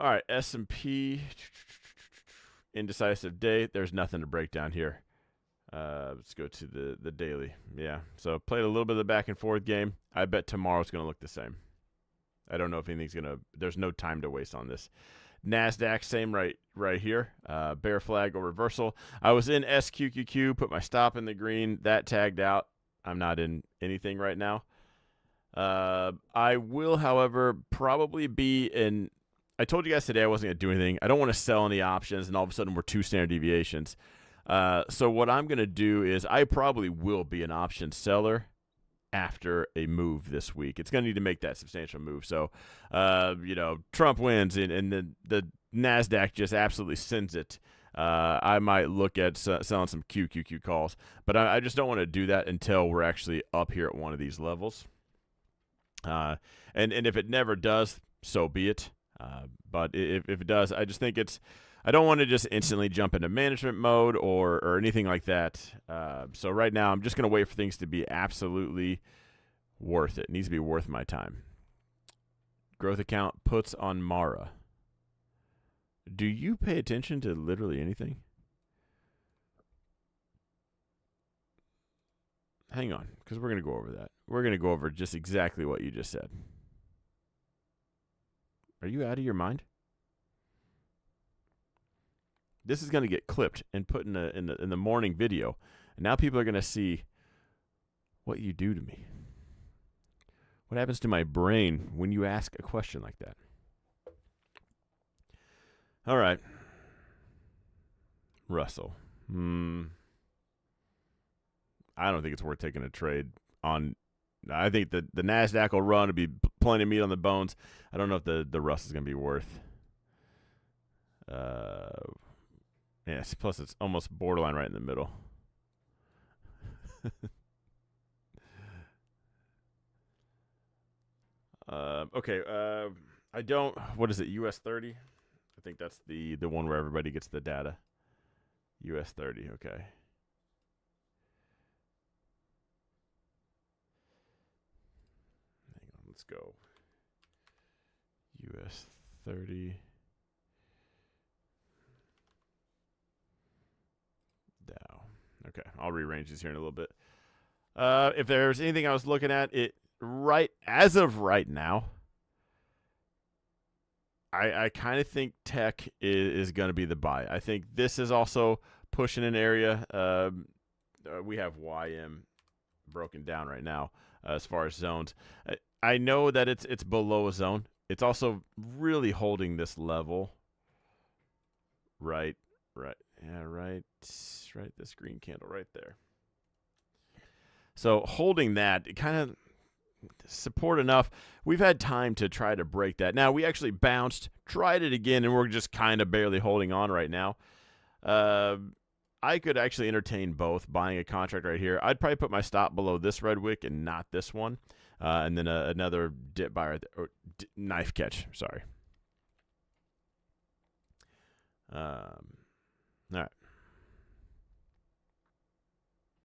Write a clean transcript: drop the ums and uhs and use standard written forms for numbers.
All right, S&P, indecisive day. There's nothing to break down here. Let's go to the daily. Yeah, so played a little bit of the back and forth game. I bet tomorrow's going to look the same. I don't know if anything's going to – there's no time to waste on this. NASDAQ, same right here. Bear flag or reversal. I was in SQQQ, put my stop in the green. That tagged out. I'm not in anything right now. I will, however, probably be in – I told you guys today I wasn't going to do anything. I don't want to sell any options, and all of a sudden we're 2 standard deviations. So what I'm going to do is I probably will be an option seller after a move this week. It's going to need to make that substantial move. So, Trump wins and the NASDAQ just absolutely sends it. I might look at selling some QQQ calls, but I just don't want to do that until we're actually up here at one of these levels. And if it never does, so be it. But if it does, I just think I don't want to just instantly jump into management mode or anything like that. So right now, I'm just going to wait for things to be absolutely worth it. It needs to be worth my time. Growth account puts on Mara. Do you pay attention to literally anything? Hang on, because we're going to go over that. We're going to go over just exactly what you just said. Are you out of your mind? This is going to get clipped and put in the morning video. And now people are going to see what you do to me. What happens to my brain when you ask a question like that? All right. Russell. I don't think it's worth taking a trade on. I think the NASDAQ will run. It'll be plenty of meat on the bones. I don't know if the Russ is going to be worth. Yes, plus it's almost borderline right in the middle. Okay. I don't. What is it? US 30. I think that's the one where everybody gets the data. US 30. Okay. Hang on. Let's go. US 30. Dow. Okay, I'll rearrange these here in a little bit. If there's anything I was looking at, as of right now, I kind of think tech is going to be the buy. I think this is also pushing an area. We have YM broken down right now as far as zones. I know that it's below a zone. It's also really holding this level. Right. Yeah, right. This green candle right there. So holding that, kind of support enough. We've had time to try to break that. Now, we actually bounced, tried it again, and we're just kind of barely holding on right now. I could actually entertain both, buying a contract right here. I'd probably put my stop below this red wick and not this one. And then another dip buy or knife catch, sorry. All right.